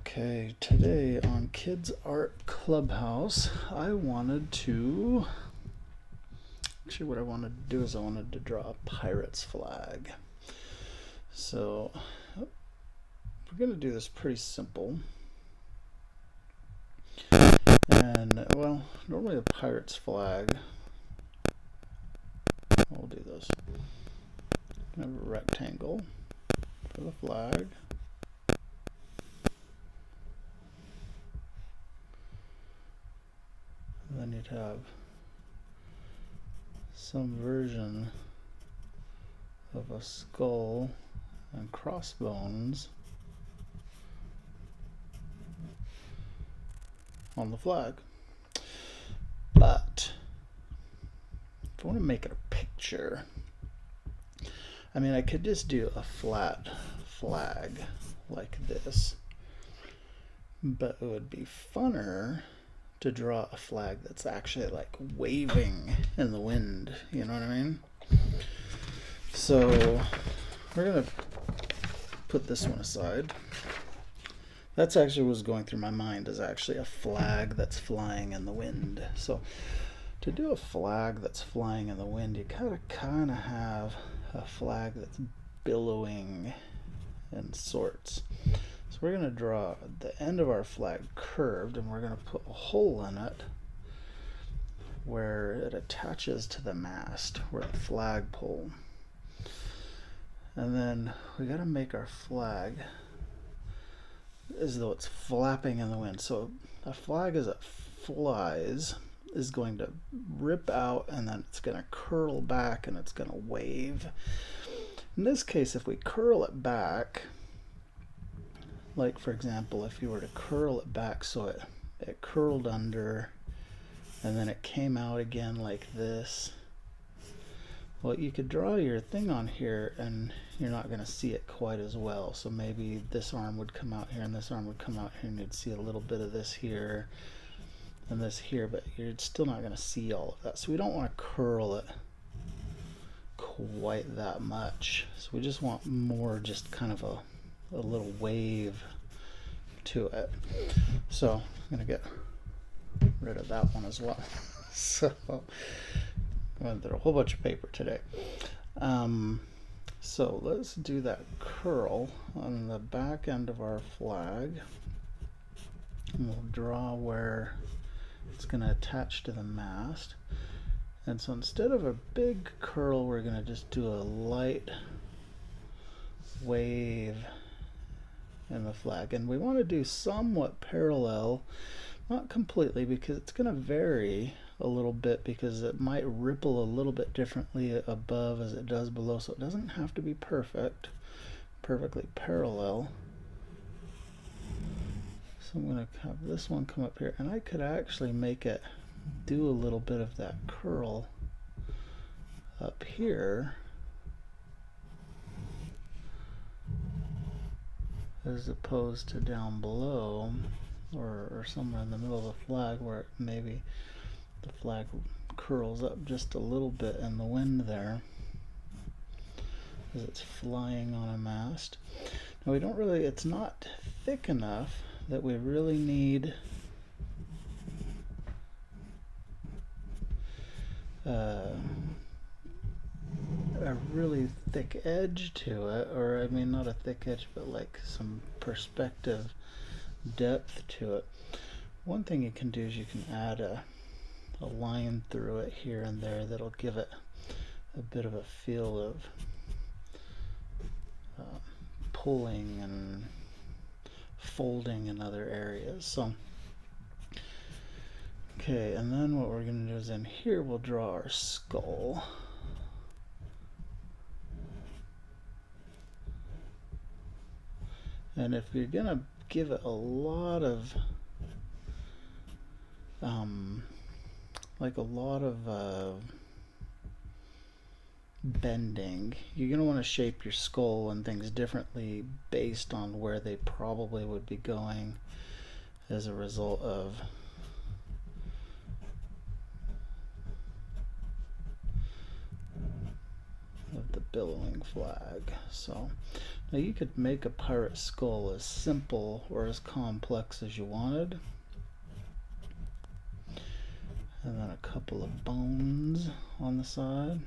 Okay, today on Kids Art Clubhouse, what I wanted to do is I wanted to draw a pirate's flag. So, we're going to do this pretty simple. And, well, normally a pirate's flag, we'll do this. I have a rectangle for the flag. And then you'd have some version of a skull and crossbones on the flag. But if I want to make it a picture, I mean, I could just do a flat flag like this, but it would be funner to draw a flag that's actually like waving in the wind, you know what I mean? So we're gonna put this one aside. That's actually what was going through my mind, is actually a flag that's flying in the wind. So to do a flag that's flying in the wind, you gotta kind of have a flag that's billowing in sorts. So we're going to draw the end of our flag curved, and we're going to put a hole in it where it attaches to the mast, where the flagpole. And then we got to make our flag as though it's flapping in the wind. So a flag as it flies is going to rip out, and then it's going to curl back, and it's going to wave. In this case, if we curl it back, like for example, if you were to curl it back so it curled under and then it came out again like this, well, you could draw your thing on here and you're not going to see it quite as well. So maybe this arm would come out here and this arm would come out here, and you'd see a little bit of this here and this here, but you're still not going to see all of that. So we don't want to curl it quite that much. So we just want more, just kind of a little wave to it. So I'm going to get rid of that one as well. So I'm going through a whole bunch of paper today. So let's do that curl on the back end of our flag. And we'll draw where it's going to attach to the mast. And so instead of a big curl, we're going to just do a light wave in the flag. And we want to do somewhat parallel, not completely, because it's going to vary a little bit, because it might ripple a little bit differently above as it does below. So it doesn't have to be perfectly parallel. So I'm going to have this one come up here, and I could actually make it do a little bit of that curl up here, as opposed to down below, or somewhere in the middle of the flag, where maybe the flag curls up just a little bit in the wind there as it's flying on a mast. Now we don't really, it's not thick enough that we really need a really thick edge to it, or I mean not a thick edge, but like some perspective depth to it. One thing you can do is you can add a line through it here and there that'll give it a bit of a feel of pulling and folding in other areas. So okay, and then what we're going to do is in here we'll draw our skull. And if you're going to give it a lot of bending, you're going to want to shape your skull and things differently based on where they probably would be going as a result of the billowing flag. So Now you could make a pirate skull as simple or as complex as you wanted. And then a couple of bones on the side.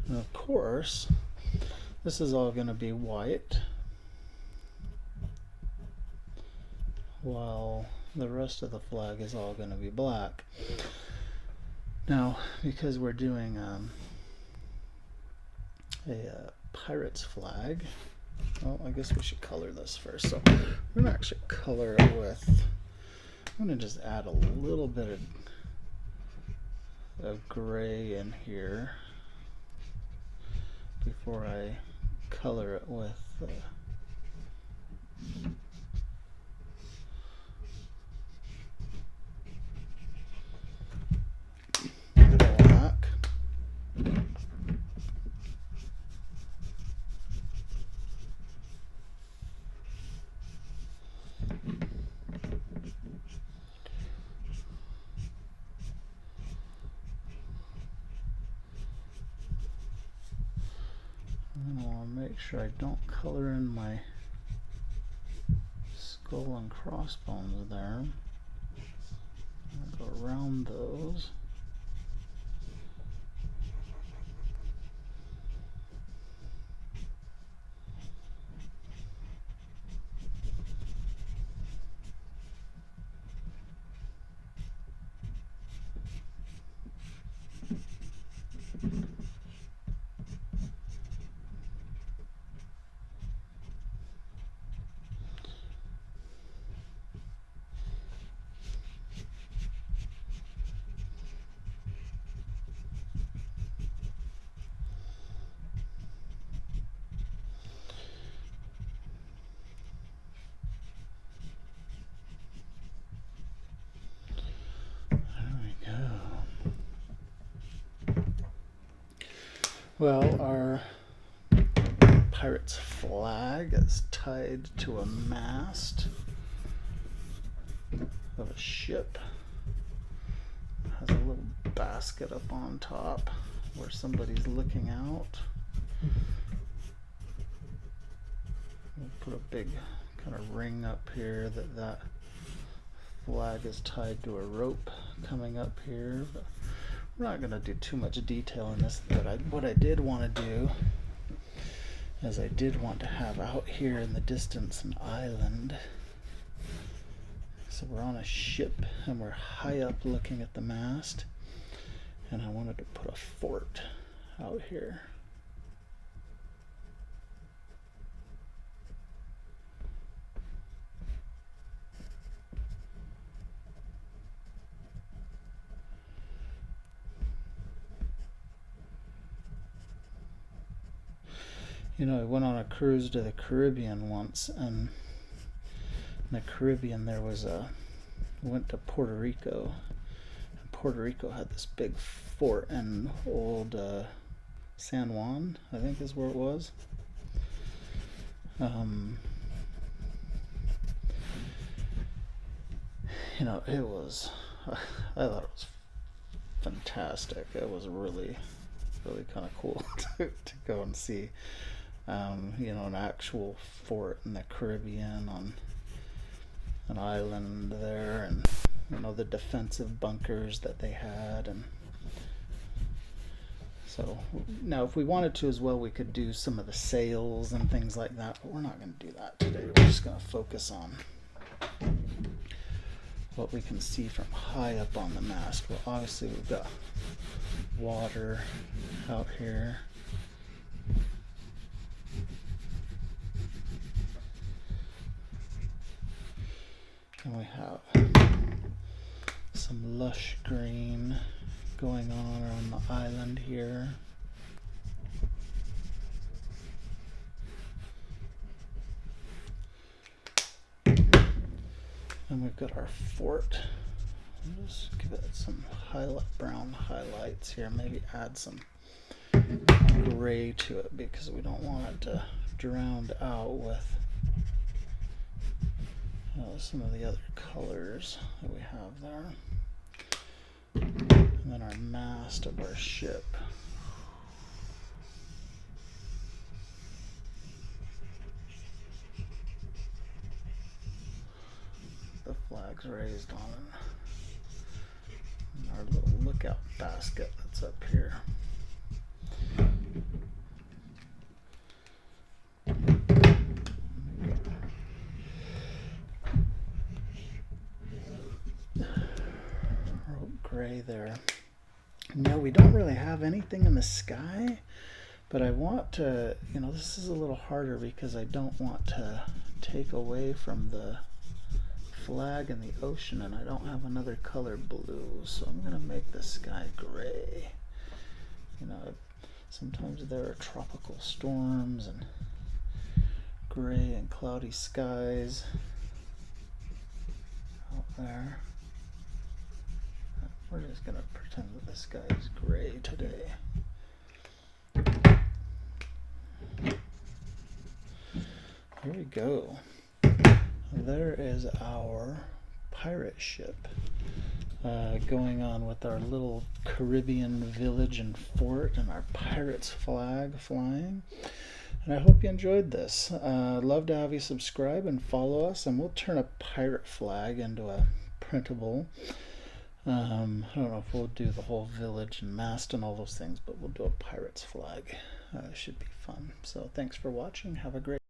And of course, this is all going to be white, while the rest of the flag is all going to be black. Now, because we're doing a pirate's flag, well, I guess we should color this first. So we're going to actually color it with, I'm going to just add a little bit of gray in here before I color it with black. And I want to make sure I don't color in my skull and crossbones there. I'll go around those. Well, our pirate's flag is tied to a mast of a ship. It has a little basket up on top where somebody's looking out. We'll put a big kind of ring up here that flag is tied to a rope coming up here. But we're not going to do too much detail in this, but what I did want to do is I did want to have out here in the distance an island. So we're on a ship and we're high up looking at the mast, and I wanted to put a fort out here. You know, I went on a cruise to the Caribbean once, and in the Caribbean there was went to Puerto Rico. And Puerto Rico had this big fort in old San Juan, I think is where it was. You know, it was, I thought it was fantastic. It was really kind of cool to go and see. You know, an actual fort in the Caribbean on an island there, and you know the defensive bunkers that they had. And so now if we wanted to as well, we could do some of the sails and things like that, but we're not going to do that today. We're just going to focus on what we can see from high up on the mast. Well, obviously we've got water out here. And we have some lush green going on around the island here. And we've got our fort. I'll just give it some brown highlights here. Maybe add some gray to it because we don't want it to drown out with some of the other colors that we have there. And then our mast of our ship. The flag's raised on it. And our little lookout basket that's up here. Gray there. No, we don't really have anything in the sky, but I want to, this is a little harder because I don't want to take away from the flag in the ocean, and I don't have another color blue, so I'm going to make the sky gray. Sometimes there are tropical storms and gray and cloudy skies out there. We're just going to pretend that the sky is gray today. Here we go. There is our pirate ship going on with our little Caribbean village and fort and our pirate's flag flying. And I hope you enjoyed this. I'd love to have you subscribe and follow us, and we'll turn a pirate flag into a printable. I don't know if we'll do the whole village and mast and all those things, but we'll do a pirate's flag. It should be fun. So thanks for watching. Have a great